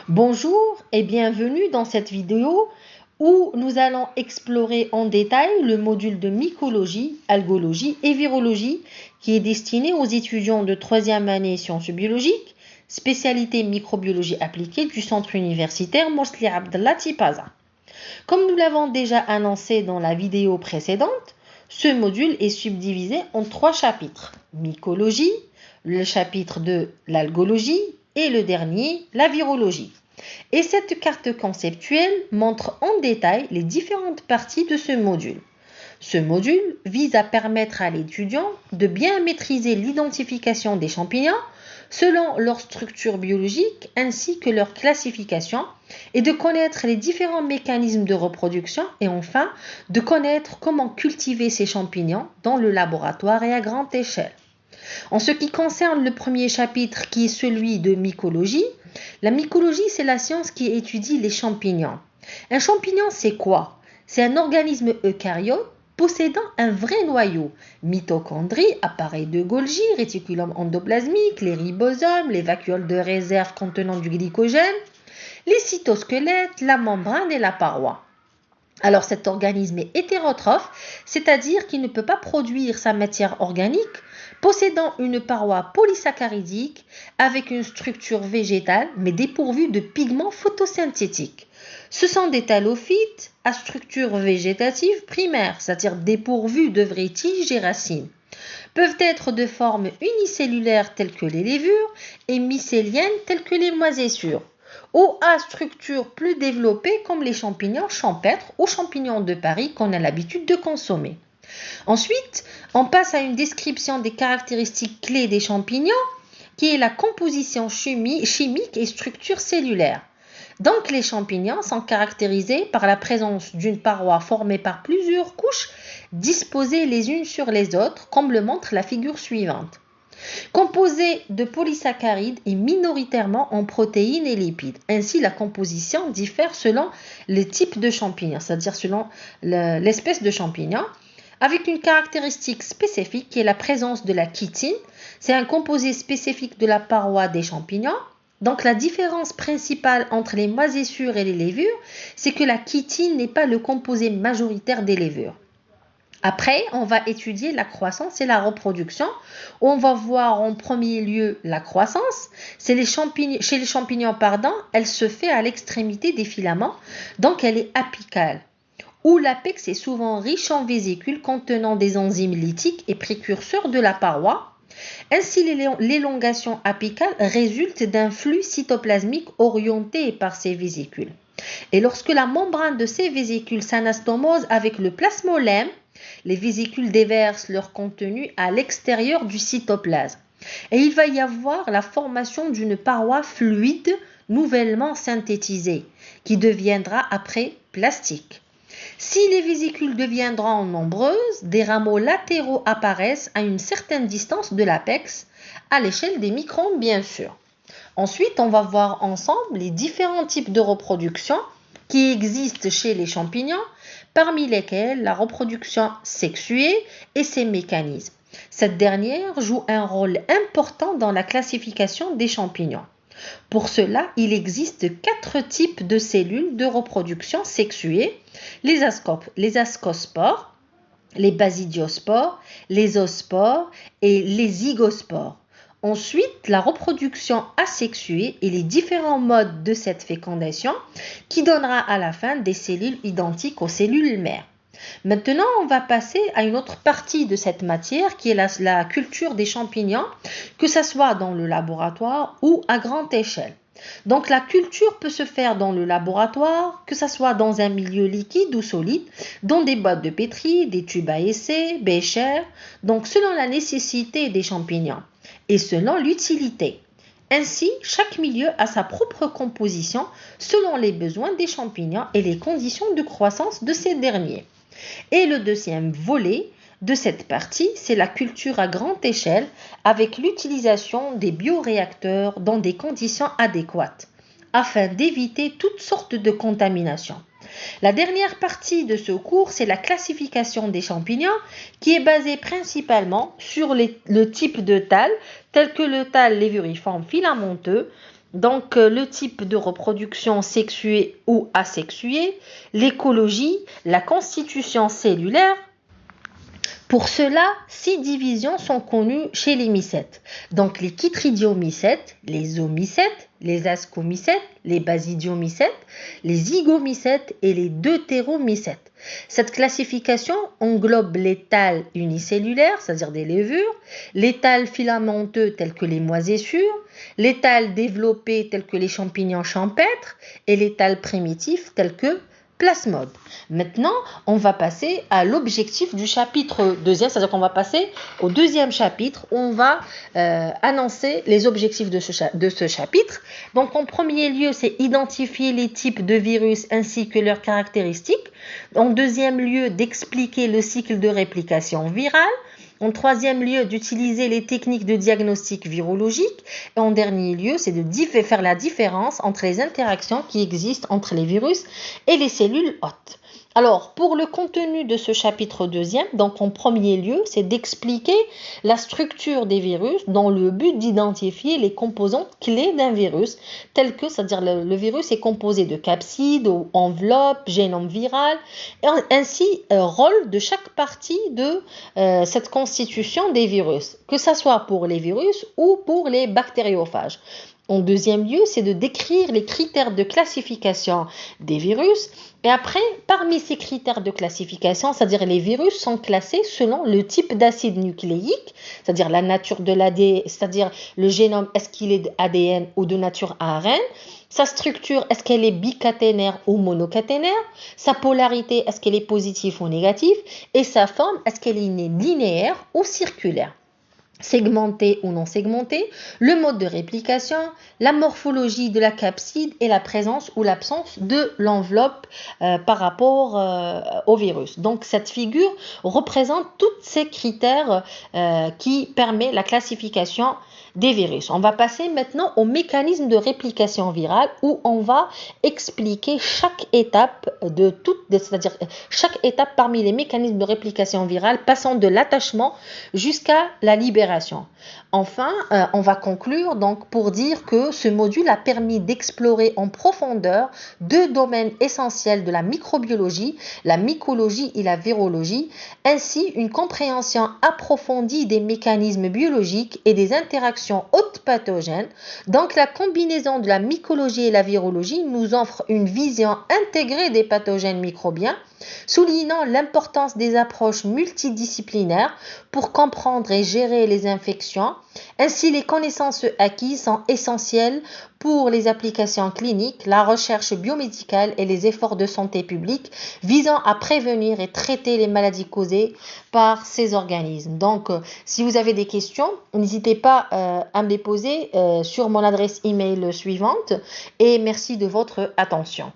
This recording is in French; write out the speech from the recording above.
Bonjour et bienvenue dans cette vidéo où nous allons explorer en détail le module de mycologie, algologie et virologie qui est destiné aux étudiants de 3e année sciences biologiques, spécialité microbiologie appliquée du centre universitaire Morsli Abdallah Tipaza. Comme nous l'avons déjà annoncé dans la vidéo précédente, ce module est subdivisé en 3 chapitres. Mycologie, le chapitre de l'algologie et le dernier, la virologie. Et cette carte conceptuelle montre en détail les différentes parties de ce module. Ce module vise à permettre à l'étudiant de bien maîtriser l'identification des champignons selon leur structure biologique ainsi que leur classification et de connaître les différents mécanismes de reproduction et enfin de connaître comment cultiver ces champignons dans le laboratoire et à grande échelle. En ce qui concerne le premier chapitre qui est celui de mycologie, la mycologie c'est la science qui étudie les champignons. Un champignon c'est quoi? C'est un organisme eucaryote possédant un vrai noyau, mitochondries, appareil de Golgi, réticulum endoplasmique, les ribosomes, les vacuoles de réserve contenant du glycogène, les cytosquelettes, la membrane et la paroi. Alors cet organisme est hétérotrophe, c'est-à-dire qu'il ne peut pas produire sa matière organique, possédant une paroi polysaccharidique avec une structure végétale mais dépourvue de pigments photosynthétiques. Ce sont des talophytes à structure végétative primaire, c'est-à-dire dépourvus de vraies tiges et racines. Peuvent être de forme unicellulaire telles que les levures et mycéliennes telles que les moisissures, ou à structure plus développée comme les champignons champêtres ou champignons de Paris qu'on a l'habitude de consommer. Ensuite, on passe à une description des caractéristiques clés des champignons, qui est la composition chimique et structure cellulaire. Donc, les champignons sont caractérisés par la présence d'une paroi formée par plusieurs couches disposées les unes sur les autres, comme le montre la figure suivante. Composée de polysaccharides et minoritairement en protéines et lipides. Ainsi, la composition diffère selon les types de champignons, c'est-à-dire selon l'espèce de champignon, avec une caractéristique spécifique qui est la présence de la chitine. C'est un composé spécifique de la paroi des champignons. Donc la différence principale entre les moisissures et les levures, c'est que la chitine n'est pas le composé majoritaire des levures. Après, on va étudier la croissance et la reproduction. On va voir en premier lieu la croissance. Chez les champignons, elle se fait à l'extrémité des filaments, donc elle est apicale. Où l'apex est souvent riche en vésicules contenant des enzymes lytiques et précurseurs de la paroi. Ainsi, l'élongation apicale résulte d'un flux cytoplasmique orienté par ces vésicules. Et lorsque la membrane de ces vésicules s'anastomose avec le plasmolème, les vésicules déversent leur contenu à l'extérieur du cytoplasme. Et il va y avoir la formation d'une paroi fluide nouvellement synthétisée, qui deviendra après plastique. Si les vésicules deviendront nombreuses, des rameaux latéraux apparaissent à une certaine distance de l'apex, à l'échelle des microns bien sûr. Ensuite, on va voir ensemble les différents types de reproduction qui existent chez les champignons, parmi lesquels la reproduction sexuée et ses mécanismes. Cette dernière joue un rôle important dans la classification des champignons. Pour cela, il existe 4 types de cellules de reproduction sexuée, les ascospores, les basidiospores, les oospores et les zygospores. Ensuite, la reproduction asexuée et les différents modes de cette fécondation qui donnera à la fin des cellules identiques aux cellules mères. Maintenant, on va passer à une autre partie de cette matière qui est la culture des champignons, que ce soit dans le laboratoire ou à grande échelle. Donc la culture peut se faire dans le laboratoire, que ce soit dans un milieu liquide ou solide, dans des boîtes de pétri, des tubes à essai, béchers, donc selon la nécessité des champignons et selon l'utilité. Ainsi, chaque milieu a sa propre composition selon les besoins des champignons et les conditions de croissance de ces derniers. Et le deuxième volet de cette partie, c'est la culture à grande échelle avec l'utilisation des bioréacteurs dans des conditions adéquates afin d'éviter toutes sortes de contaminations. La dernière partie de ce cours, c'est la classification des champignons qui est basée principalement sur le type de thalle, tel que le thalle lévuriforme filamenteux, Donc, le type de reproduction sexuée ou asexuée, l'écologie, la constitution cellulaire. Pour cela, 6 divisions sont connues chez les mycètes. Donc les chytridiomycètes, les oomycètes, les ascomycètes, les basidiomycètes, les zygomycètes et les deutéromycètes. Cette classification englobe les thalles unicellulaires, c'est-à-dire des levures, les thalles filamenteux tels que les moisissures, les thalles développés tels que les champignons champêtres et les thalles primitifs tels que plasmode. Maintenant, on va passer à l'objectif du chapitre 2e, c'est-à-dire qu'on va passer au 2e chapitre où on va annoncer les objectifs de ce chapitre. Donc, en premier lieu, c'est identifier les types de virus ainsi que leurs caractéristiques. En deuxième lieu, d'expliquer le cycle de réplication virale. En troisième lieu, d'utiliser les techniques de diagnostic virologique. Et en dernier lieu, c'est de faire la différence entre les interactions qui existent entre les virus et les cellules hôtes. Alors, pour le contenu de ce chapitre 2e, donc en premier lieu, c'est d'expliquer la structure des virus dans le but d'identifier les composantes clés d'un virus, telles que, c'est-à-dire le virus est composé de capsides, ou enveloppes, génome viral, et ainsi rôle de chaque partie de cette constitution des virus, que ce soit pour les virus ou pour les bactériophages. En deuxième lieu, c'est de décrire les critères de classification des virus. Et après, parmi ces critères de classification, c'est-à-dire les virus sont classés selon le type d'acide nucléique, c'est-à-dire la nature de l'ADN, c'est-à-dire le génome, est-ce qu'il est ADN ou de nature ARN, sa structure, est-ce qu'elle est bicaténaire ou monocaténaire, sa polarité, est-ce qu'elle est positive ou négative, et sa forme, est-ce qu'elle est linéaire ou circulaire. Segmenté ou non segmenté, le mode de réplication, la morphologie de la capside et la présence ou l'absence de l'enveloppe par rapport au virus. Donc cette figure représente tous ces critères qui permettent la classification des virus. On va passer maintenant au mécanisme de réplication virale où on va expliquer chaque étape c'est-à-dire chaque étape parmi les mécanismes de réplication virale passant de l'attachement jusqu'à la libération. Enfin, on va conclure donc pour dire que ce module a permis d'explorer en profondeur 2 domaines essentiels de la microbiologie, la mycologie et la virologie, ainsi une compréhension approfondie des mécanismes biologiques et des interactions hôtes pathogènes. Donc la combinaison de la mycologie et la virologie nous offre une vision intégrée des pathogènes microbiens, soulignant l'importance des approches multidisciplinaires pour comprendre et gérer les infections. Ainsi, les connaissances acquises sont essentielles pour les applications cliniques, la recherche biomédicale et les efforts de santé publique visant à prévenir et traiter les maladies causées par ces organismes. Donc, si vous avez des questions, n'hésitez pas à me les poser sur mon adresse email suivante et merci de votre attention.